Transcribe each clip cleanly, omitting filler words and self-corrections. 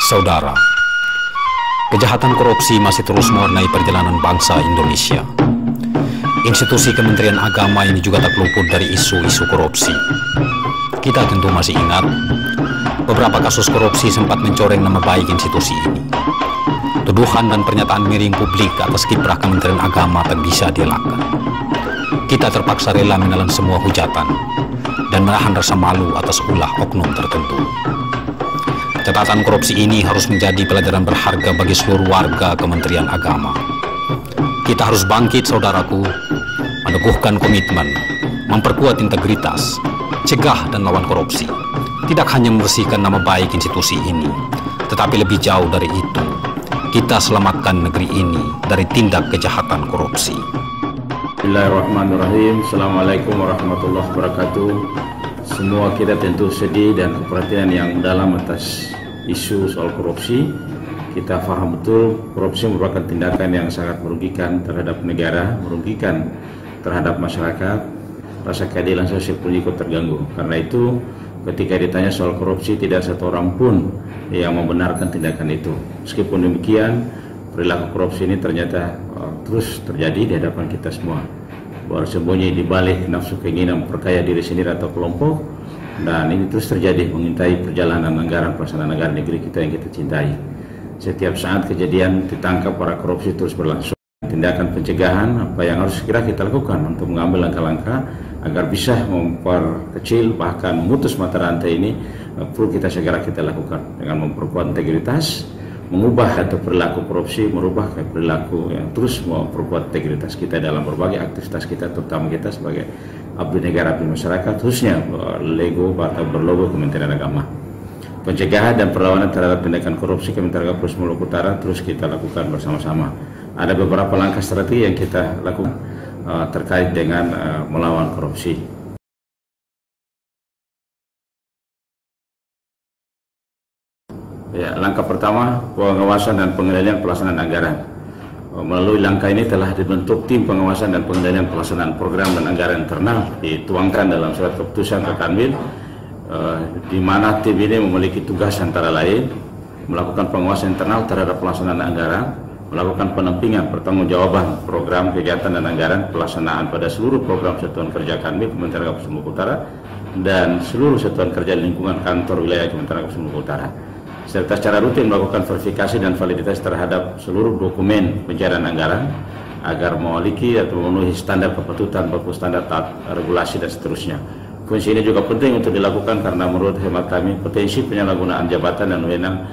Saudara, kejahatan korupsi masih terus mewarnai perjalanan bangsa Indonesia. Institusi Kementerian Agama ini juga tak luput dari isu-isu korupsi. Kita tentu masih ingat, beberapa kasus korupsi sempat mencoreng nama baik institusi ini. Tuduhan dan pernyataan miring publik atas kiprah Kementerian Agama tak bisa dielakkan. Kita terpaksa rela menelan semua hujatan dan menahan rasa malu atas ulah oknum tertentu. Catatan korupsi ini harus menjadi pelajaran berharga bagi seluruh warga Kementerian Agama. Kita harus bangkit, saudaraku, meneguhkan komitmen, memperkuat integritas, cegah dan lawan korupsi. Tidak hanya membersihkan nama baik institusi ini, tetapi lebih jauh dari itu, kita selamatkan negeri ini dari tindak kejahatan korupsi. Bismillahirrahmanirrahim. Assalamualaikum warahmatullahi wabarakatuh. Semua kita tentu sedih dan perhatian yang dalam atas isu soal korupsi. Kita paham betul korupsi merupakan tindakan yang sangat merugikan terhadap negara, merugikan terhadap masyarakat. Rasa keadilan sosial pun ikut terganggu. Karena itu ketika ditanya soal korupsi, tidak satu orang pun yang membenarkan tindakan itu. Meskipun demikian, perilaku korupsi ini ternyata terus terjadi di hadapan kita semua. Bersembunyi di balik nafsu keinginan memperkaya diri sendiri atau kelompok, dan ini terus terjadi mengintai perjalanan anggaran pelaksanaan negara negeri kita yang kita cintai. Setiap saat kejadian ditangkap para korupsi terus berlangsung. Tindakan pencegahan apa yang harus segera kita lakukan untuk mengambil langkah-langkah agar bisa memperkecil bahkan memutus mata rantai ini, perlu kita segera kita lakukan dengan memperkuat integritas, mengubah atau perilaku korupsi, merubah perilaku yang terus memperkuat integritas kita dalam berbagai aktivitas kita, terutama kita sebagai abdi negara, abdi masyarakat, khususnya lego atau berlogo Kementerian Agama. Pencegahan dan perlawanan terhadap tindakan korupsi Kementerian Agama Provinsi Maluku Utara terus kita lakukan bersama-sama. Ada beberapa langkah strategi yang kita lakukan terkait dengan melawan korupsi. Ya, langkah pertama, pengawasan dan pengendalian pelaksanaan anggaran. Melalui langkah ini telah dibentuk tim pengawasan dan pengendalian pelaksanaan program dan anggaran internal, dituangkan dalam surat keputusan ke Kanwil, di mana tim ini memiliki tugas antara lain melakukan pengawasan internal terhadap pelaksanaan anggaran, melakukan pendampingan pertanggungjawaban program kegiatan dan anggaran pelaksanaan pada seluruh program satuan kerja Kanwil Kementerian Agama Provinsi Maluku Utara dan seluruh satuan kerja lingkungan kantor wilayah Kementerian Agama Provinsi Maluku Utara, serta secara rutin melakukan verifikasi dan validitas terhadap seluruh dokumen pencairan anggaran agar memiliki atau memenuhi standar kepatutan, baku standar taat regulasi dan seterusnya. Fungsi ini juga penting untuk dilakukan karena menurut hemat kami potensi penyalahgunaan jabatan dan wewenang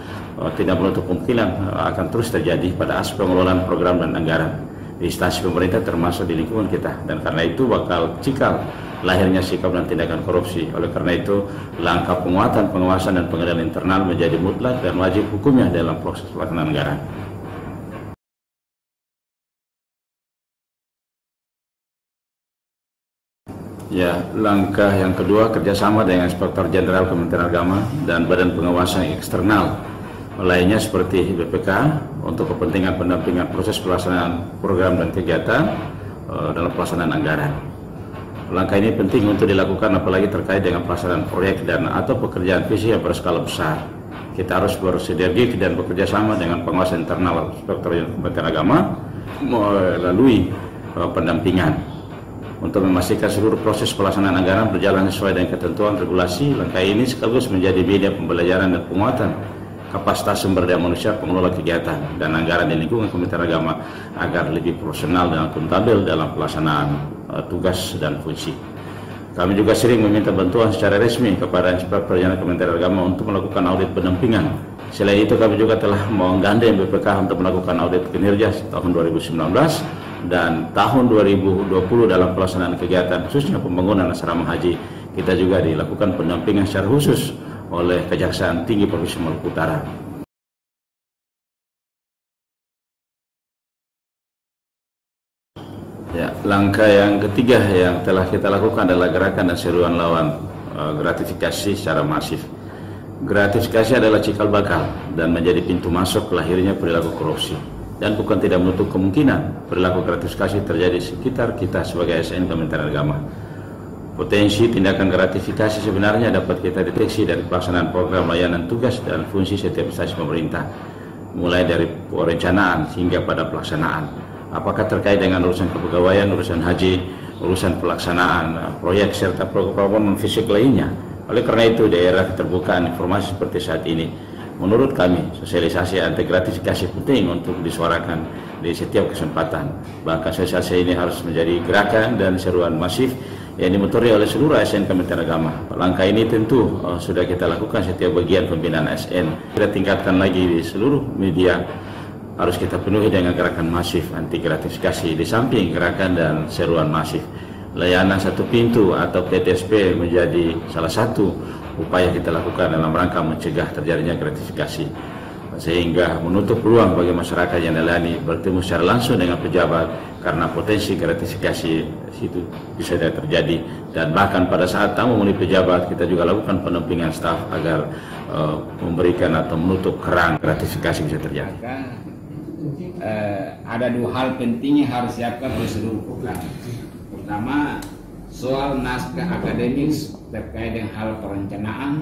tidak menutup kemungkinan akan terus terjadi pada aspek pengelolaan program dan anggaran di instansi pemerintah termasuk di lingkungan kita, dan karena itu bakal cikal lahirnya sikap dan tindakan korupsi. Oleh karena itu, langkah penguatan, pengawasan dan pengendalian internal menjadi mutlak dan wajib hukumnya dalam proses pelaksanaan anggaran. Ya, langkah yang kedua, kerjasama dengan Inspektor Jenderal Kementerian Agama dan Badan Pengawasan Eksternal lainnya seperti BPK untuk kepentingan pendampingan proses pelaksanaan program dan kegiatan dalam pelaksanaan anggaran. Langkah ini penting untuk dilakukan apalagi terkait dengan pelaksanaan proyek dan atau pekerjaan visi yang berskala besar. Kita harus bersinergi dan bekerja sama dengan pengawas internal Inspektor Kementerian Agama melalui pendampingan untuk memastikan seluruh proses pelaksanaan anggaran berjalan sesuai dengan ketentuan regulasi. Langkah ini sekaligus menjadi media pembelajaran dan penguatan kapasitas sumber daya manusia pengelola kegiatan dan anggaran di lingkungan Kementerian Agama agar lebih profesional dan akuntabel dalam pelaksanaan tugas dan fungsi. Kami juga sering meminta bantuan secara resmi kepada Inspektor Jenderal Kementerian Agama untuk melakukan audit pendampingan. Selain itu, kami juga telah menggandeng BPK untuk melakukan audit kinerja tahun 2019 dan tahun 2020 dalam pelaksanaan kegiatan khususnya pembangunan asrama haji. Kita juga dilakukan pendampingan secara khusus oleh Kejaksaan Tinggi Provinsi Maluku Utara. Ya, langkah yang ketiga yang telah kita lakukan adalah gerakan dan seruan lawan gratifikasi secara masif. Gratifikasi adalah cikal bakal dan menjadi pintu masuk lahirnya perilaku korupsi. Dan bukan tidak menutup kemungkinan perilaku gratifikasi terjadi sekitar kita sebagai ASN Kementerian Agama. Potensi tindakan gratifikasi sebenarnya dapat kita deteksi dari pelaksanaan program layanan tugas dan fungsi setiap instansi pemerintah, mulai dari perencanaan hingga pada pelaksanaan. Apakah terkait dengan urusan kepegawaian, urusan haji, urusan pelaksanaan proyek serta program fisik lainnya. Oleh karena itu, daerah keterbukaan informasi seperti saat ini, menurut kami, sosialisasi anti gratifikasi penting untuk disuarakan di setiap kesempatan. Bahkan sosialisasi ini harus menjadi gerakan dan seruan masif yang dimotori oleh seluruh ASN Kementerian Agama. Langkah ini tentu sudah kita lakukan setiap bagian pembinaan ASN. Kita tingkatkan lagi di seluruh media, harus kita penuhi dengan gerakan masif anti gratifikasi. Di samping gerakan dan seruan masif, layanan satu pintu atau PTSP menjadi salah satu upaya kita lakukan dalam rangka mencegah terjadinya gratifikasi, sehingga menutup peluang bagi masyarakat yang melayani bertemu secara langsung dengan pejabat, karena potensi gratifikasi itu bisa terjadi. Dan bahkan pada saat tamu memenuhi pejabat, kita juga lakukan pendampingan staf agar memberikan atau menutup kerang gratifikasi bisa terjadi. Ada dua hal penting yang harus siapkan oleh seluruh program. Pertama, soal naskah akademis terkait dengan hal perencanaan.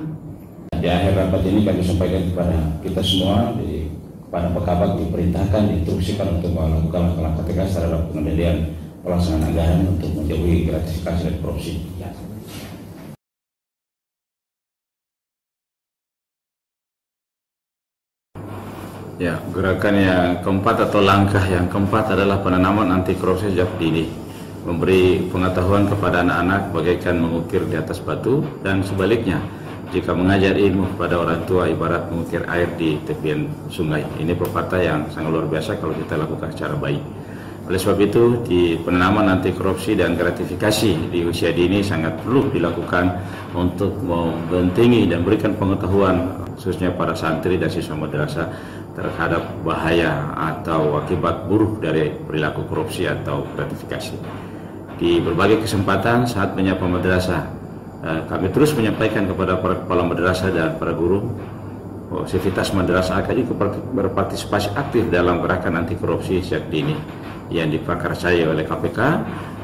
Di akhir rapat ini kami sampaikan kepada kita semua, pada pekabat diperintahkan, diinstruksikan untuk melakukan langkah tegas terhadap pengendalian pelaksanaan anggaran untuk menjauhi gratifikasi dan korupsi. Ya, gerakan yang keempat atau langkah yang keempat adalah penanaman anti korupsi sejak dini, memberi pengetahuan kepada anak-anak bagaikan mengukir di atas batu, dan sebaliknya, jika mengajar ilmu kepada orang tua ibarat mengukir air di tepian sungai. Ini pepatah yang sangat luar biasa kalau kita lakukan secara baik. Oleh sebab itu, di penanaman anti korupsi dan gratifikasi di usia dini sangat perlu dilakukan untuk membentengi dan berikan pengetahuan khususnya para santri dan siswa madrasah terhadap bahaya atau akibat buruk dari perilaku korupsi atau gratifikasi. Di berbagai kesempatan saat menyapa madrasah, kami terus menyampaikan kepada para kepala madrasah dan para guru, sivitas madrasah akan ikut berpartisipasi aktif dalam gerakan anti korupsi sejak dini yang diprakarsai oleh KPK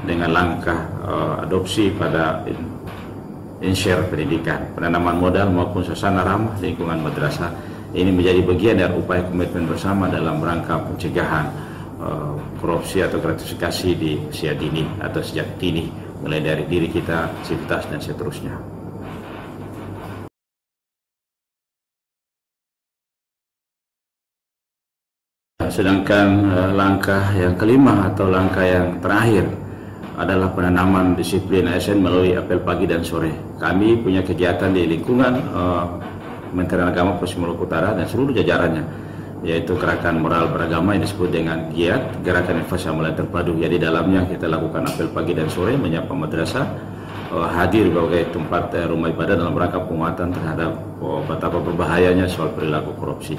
dengan langkah adopsi pada insyar pendidikan, penanaman modal maupun suasana ramah lingkungan madrasah. Ini menjadi bagian dari upaya komitmen bersama dalam rangka pencegahan korupsi atau gratifikasi di usia dini atau sejak dini, mulai dari diri kita, sivitas, dan seterusnya. Sedangkan langkah yang kelima atau langkah yang terakhir adalah penanaman disiplin ASN melalui apel pagi dan sore. Kami punya kegiatan di lingkungan Kementerian Agama Provinsi Maluku Utara dan seluruh jajarannya, yaitu gerakan moral beragama yang disebut dengan GIAT, Gerakan Infasa Mulai Terpadu. Jadi dalamnya kita lakukan apel pagi dan sore, menyapa madrasah, hadir berbagai tempat rumah ibadah dalam rangka penguatan terhadap betapa berbahayanya soal perilaku korupsi.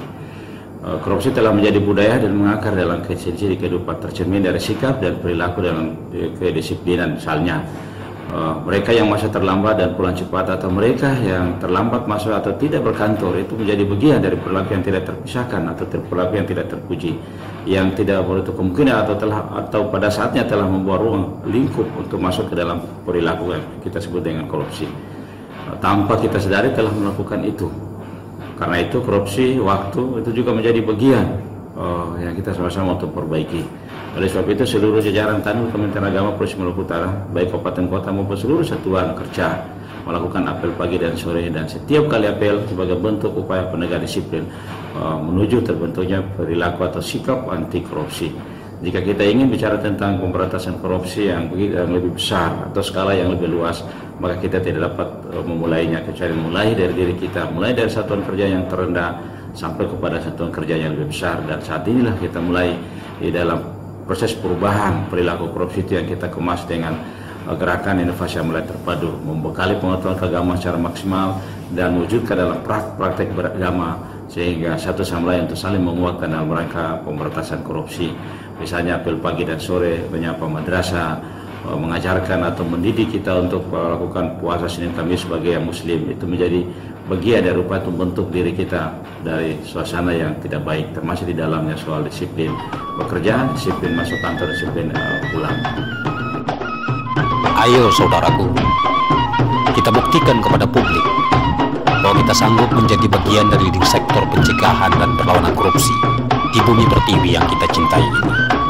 Korupsi telah menjadi budaya dan mengakar dalam kehidupan kehidupan, tercermin dari sikap dan perilaku dalam kedisiplinan. Misalnya, mereka yang masuk terlambat dan pulang cepat, atau mereka yang terlambat masuk atau tidak berkantor, itu menjadi bagian dari perilaku yang tidak terpisahkan atau perilaku yang tidak terpuji, yang tidak menutup kemungkinan atau pada saatnya telah membuat ruang lingkup untuk masuk ke dalam perilaku yang kita sebut dengan korupsi. Tanpa kita sadari telah melakukan itu. Karena itu korupsi waktu itu juga menjadi bagian yang kita sama-sama untuk perbaiki. Oleh sebab itu seluruh jajaran Tanwir Kementerian Agama Provinsi Maluku Utara, baik kabupaten kota maupun seluruh satuan kerja, melakukan apel pagi dan sore, dan setiap kali apel sebagai bentuk upaya penegakan disiplin menuju terbentuknya perilaku atau sikap anti korupsi. Jika kita ingin bicara tentang pemberantasan korupsi yang lebih besar atau skala yang lebih luas, maka kita tidak dapat memulainya kecuali mulai dari diri kita, mulai dari satuan kerja yang terendah sampai kepada satuan kerja yang lebih besar. Dan saat inilah kita mulai di dalam proses perubahan perilaku korupsi itu yang kita kemas dengan gerakan inovasi mulai terpadu, membekali pengetahuan keagamaan secara maksimal dan mewujudkan dalam praktek beragama sehingga satu sama lain untuk saling menguatkan dalam rangka pemberantasan korupsi. Misalnya apel pagi dan sore, menyapa madrasah, mengajarkan atau mendidik kita untuk melakukan puasa Senin Kamis sebagai yang muslim, itu menjadi bagian dari upaya untuk membentuk diri kita dari suasana yang tidak baik, termasuk di dalamnya soal disiplin bekerja, disiplin masuk kantor, disiplin pulang. Ayo saudaraku, kita buktikan kepada publik bahwa kita sanggup menjadi bagian dari leading sektor pencegahan dan perlawanan korupsi di bumi pertiwi yang kita cintai ini.